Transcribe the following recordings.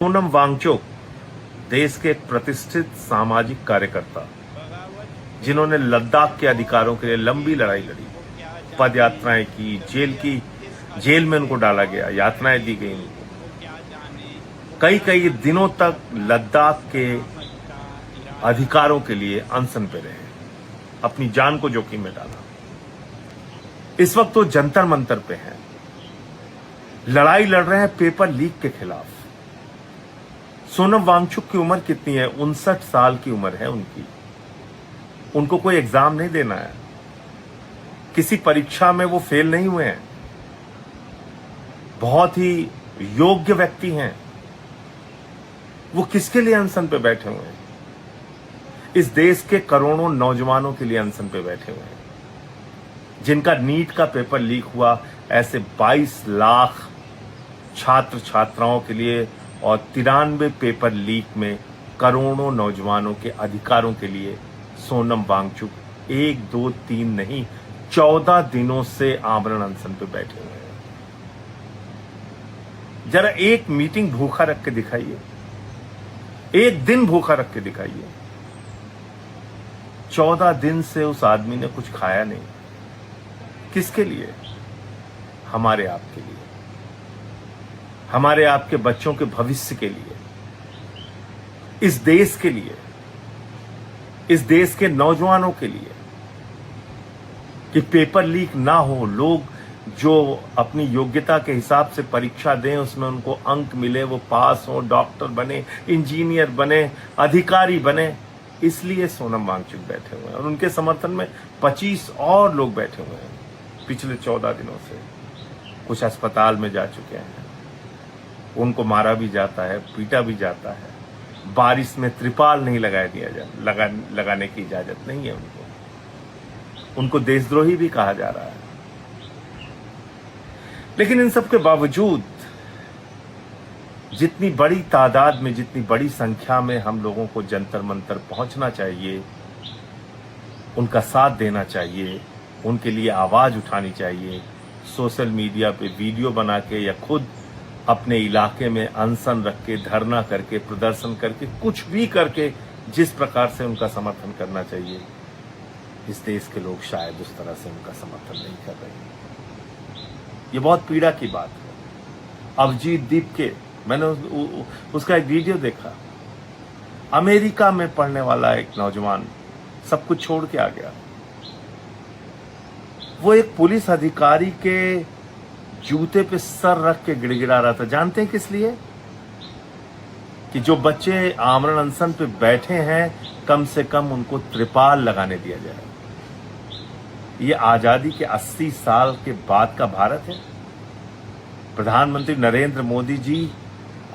सोनम वांगचुक देश के एक प्रतिष्ठित सामाजिक कार्यकर्ता जिन्होंने लद्दाख के अधिकारों के लिए लंबी लड़ाई लड़ी, पद यात्राएं की, जेल में उनको डाला गया, यातनाएं दी गई उनको। कई दिनों तक लद्दाख के अधिकारों के लिए अनशन पे रहे, अपनी जान को जोखिम में डाला। इस वक्त वो जंतर मंतर पे हैं, लड़ाई लड़ रहे हैं पेपर लीक के खिलाफ। सोनम वांगचुक की उम्र कितनी है? 59 साल की उम्र है उनकी। उनको कोई एग्जाम नहीं देना है, किसी परीक्षा में वो फेल नहीं हुए हैं, बहुत ही योग्य व्यक्ति हैं। वो किसके लिए अनशन पे बैठे हुए हैं? इस देश के करोड़ों नौजवानों के लिए अनशन पे बैठे हुए हैं, जिनका नीट का पेपर लीक हुआ। ऐसे 22 लाख छात्र छात्राओं के लिए और 93 पेपर लीक में करोड़ों नौजवानों के अधिकारों के लिए सोनम वांगचुक 1, 2, 3 नहीं 14 दिनों से आमरण अनशन पे बैठे हुए हैं। जरा एक मीटिंग भूखा रख के दिखाइए, एक दिन भूखा रख के दिखाइए। 14 दिन से उस आदमी ने कुछ खाया नहीं। किसके लिए? हमारे आपके लिए, हमारे आपके बच्चों के भविष्य के लिए, इस देश के लिए, इस देश के नौजवानों के लिए, कि पेपर लीक ना हो, लोग जो अपनी योग्यता के हिसाब से परीक्षा दें, उसमें उनको अंक मिले, वो पास हो, डॉक्टर बने, इंजीनियर बने, अधिकारी बने। इसलिए सोनम वांगचुक बैठे हुए हैं और उनके समर्थन में 25 और लोग बैठे हुए हैं। पिछले 14 दिनों से कुछ अस्पताल में जा चुके हैं, उनको मारा भी जाता है, पीटा भी जाता है, बारिश में त्रिपाल नहीं लगाने की इजाजत नहीं है उनको देशद्रोही भी कहा जा रहा है। लेकिन इन सब के बावजूद जितनी बड़ी तादाद में, जितनी बड़ी संख्या में हम लोगों को जंतर मंतर पहुंचना चाहिए, उनका साथ देना चाहिए, उनके लिए आवाज उठानी चाहिए, सोशल मीडिया पे वीडियो बना के या खुद अपने इलाके में अनशन रख के, धरना करके, प्रदर्शन करके, कुछ भी करके जिस प्रकार से उनका समर्थन करना चाहिए, इस देश के लोग शायद उस तरह से उनका समर्थन नहीं कर रहे हैं। ये बहुत पीड़ा की बात है। अभिजीत दीप के, मैंने उसका एक वीडियो देखा। अमेरिका में पढ़ने वाला एक नौजवान सब कुछ छोड़ के आ गया। वो एक पुलिस अधिकारी के जूते पे सर रख के गिड़गिड़ा रहा था। जानते हैं किस लिए? कि जो बच्चे आमरण अनशन पे बैठे हैं, कम से कम उनको त्रिपाल लगाने दिया जाए। ये आजादी के 80 साल के बाद का भारत है। प्रधानमंत्री नरेंद्र मोदी जी,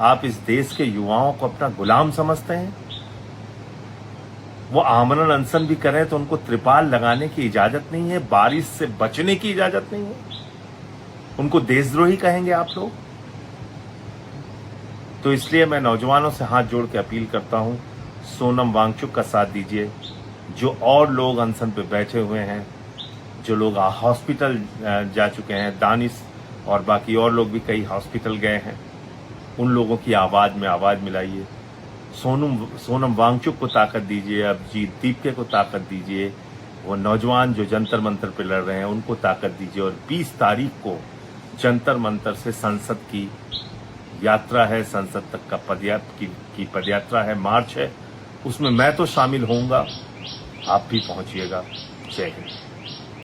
आप इस देश के युवाओं को अपना गुलाम समझते हैं? वो आमरण अनशन भी करें तो उनको त्रिपाल लगाने की इजाजत नहीं है, बारिश से बचने की इजाजत नहीं है, उनको देशद्रोही कहेंगे आप लोग? तो इसलिए मैं नौजवानों से हाथ जोड़ के अपील करता हूं, सोनम वांगचुक का साथ दीजिए। जो और लोग अनशन पे बैठे हुए हैं, जो लोग हॉस्पिटल जा चुके हैं, दानिश और बाकी और लोग भी कई हॉस्पिटल गए हैं, उन लोगों की आवाज में आवाज मिलाइए। सोनम वांगचुक को ताकत दीजिए, अभिजीत दीपके को ताकत दीजिए, वो नौजवान जो जंतर मंतर पे लड़ रहे हैं उनको ताकत दीजिए। और 20 तारीख को जंतर मंतर से संसद की यात्रा है, संसद तक का पदयात्रा है, मार्च है, उसमें मैं तो शामिल होऊंगा, आप भी पहुंचिएगा। जय हिंद।